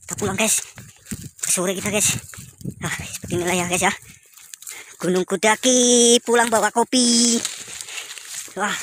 Kita pulang guys, sore kita guys. Nah seperti inilah ya guys ya, gunung kudaki pulang bawa kopi. Wah.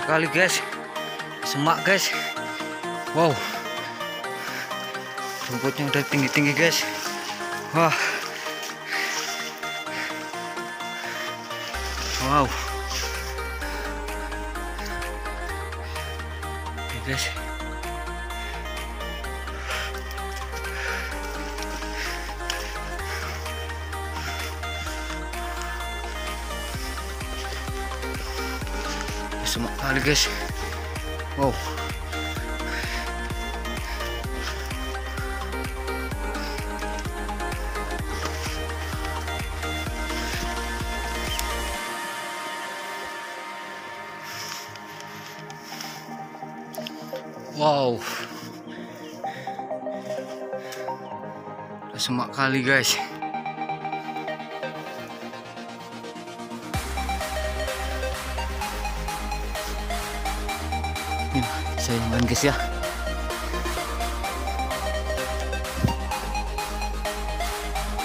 sekali guys, semak guys. Wow, rumputnya udah tinggi-tinggi guys. Wah, wow. Oke guys, semak kali guys. Wow, wow, udah semak kali guys. Ini saya main guys ya.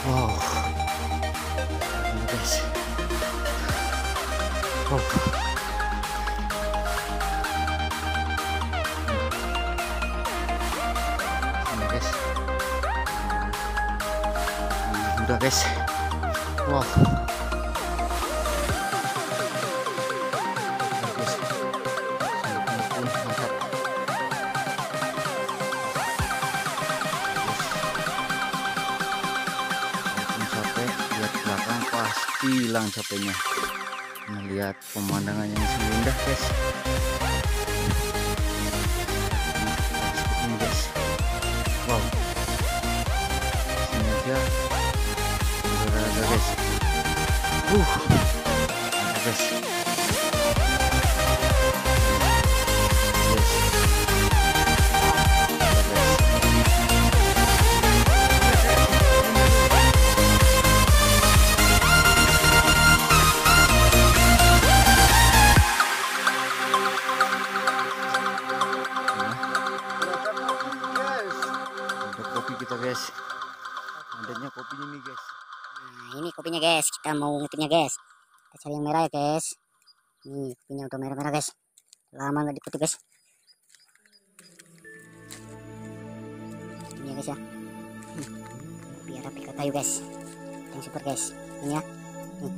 Wow, ini guys. Wow. Udah guys, wow, guys, mantap. Capek, lihat belakang pasti hilang capeknya. Melihat pemandangan yang indah guys. Seperti ini guys, wow, sini aja. Guys, guys, ada kopi kita guys, adanya kopinya nih guys. Nah, ini kopinya guys, kita mau ngetiknya guys. Kita cari yang merah ya guys. Nih kopinya udah merah-merah guys, lama nggak dipetik guys. Ini ya guys ya, kopi Arabika kayu guys, yang super guys. Ini ya, nih.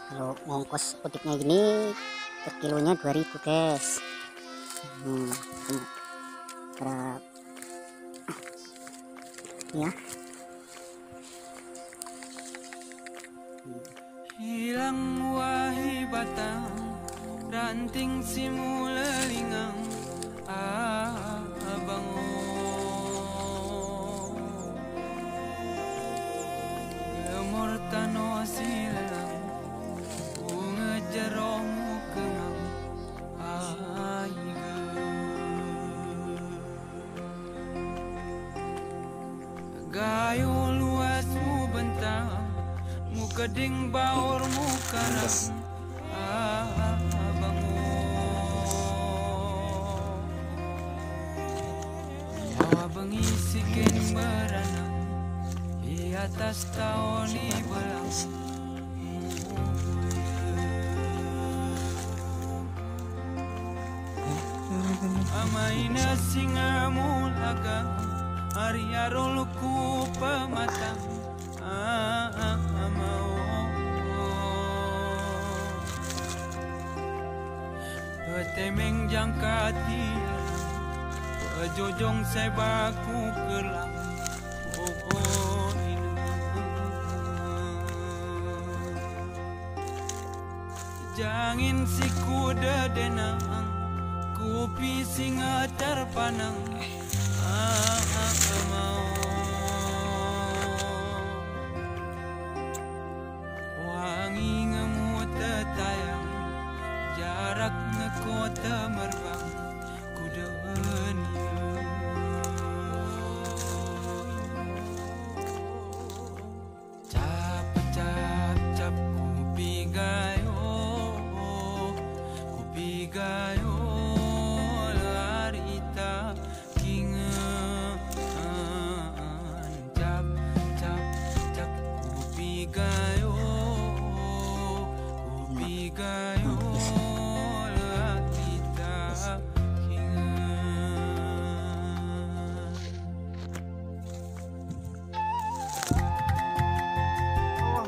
Kalau ongkos petiknya gini per kilonya 2000 guys. Berapa ya? Hilang wahi batang ranting simulalingang abango gemor tano silalang ungejaromu kengang aiga gayo luasmu bentang mu keding baur mu karang abango bawa bengisikin beranang di atas tahun belang amaina singa mulaga hari arulku pematang temeng jangka tiang pejojong sebaku kelang jangin si kuda denang kopi singa terpanang wangi ngemut tetayang jarak ngekota merbang kuda Allah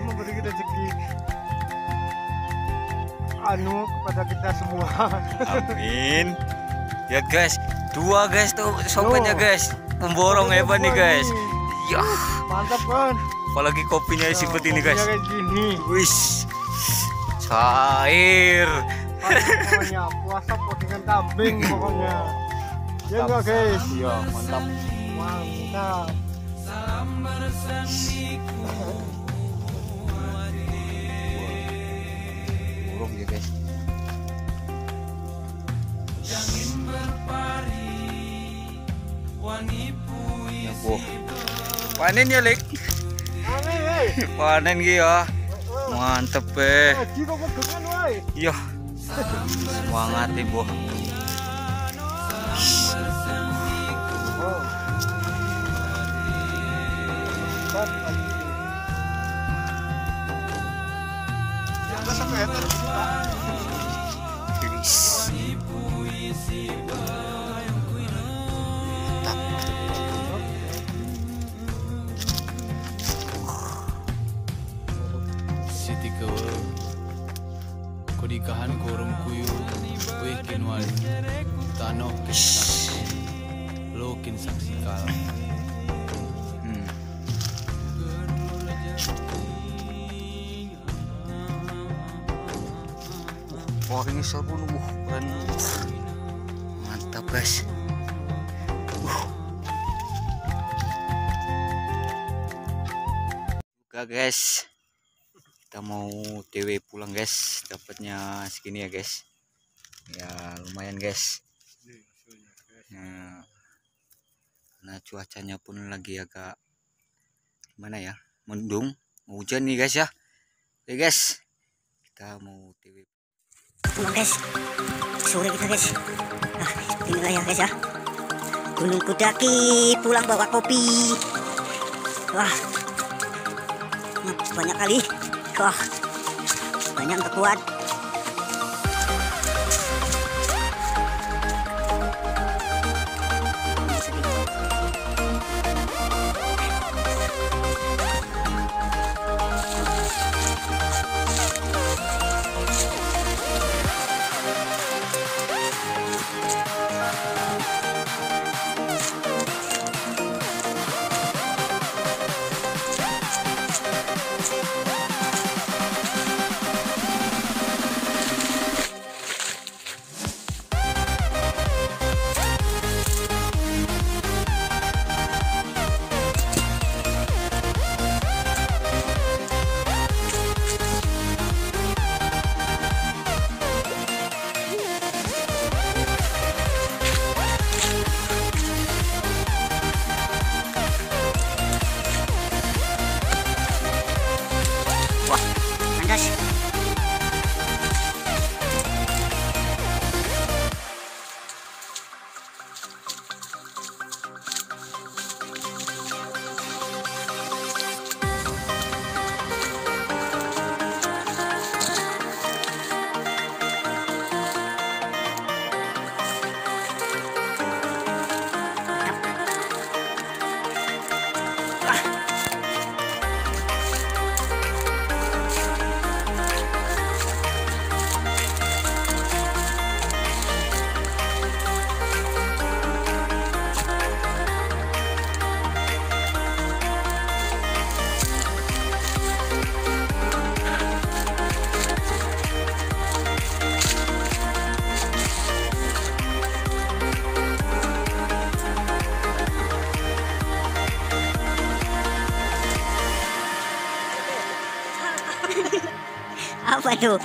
memberi rezeki kepada kita semua. Amin. Ya guys, dua guys tuh sobatnya guys, memborong hebat nih guys. Ya, Mantap kan? apalagi kopinya seperti ini guys. Kayak gini. Wis, cair. Pokoknya puasa dengan kambing pokoknya. Ya enggak guys? Iya, mantap. Mantap. Burung ya guys. Ya, boh. Panen ya Lek. Amin, hei. Panen gitu ya. Mantep Haji kok pegangan wae. Iya. Semangat nih boh. Oh. Kan lagi. Kita sampai heter sih, Pak. Sitika kodikahan korum kuyu wekin wali tanah saksi lokin saksi kal. Wah ini seru nih, keren. Mantap guys. Juga guys, kita mau TW pulang guys, dapatnya segini ya guys. Ya lumayan guys. Nah cuacanya pun lagi agak gimana ya, mendung, mau hujan nih guys ya. Oke guys, kita mau TW pulang guys, sore kita guys. Nah inilah ya guys ya, Gunung Kudaki pulang bawa kopi. Wah banyak kali, wah banyak nggak kuat. Apa tuh?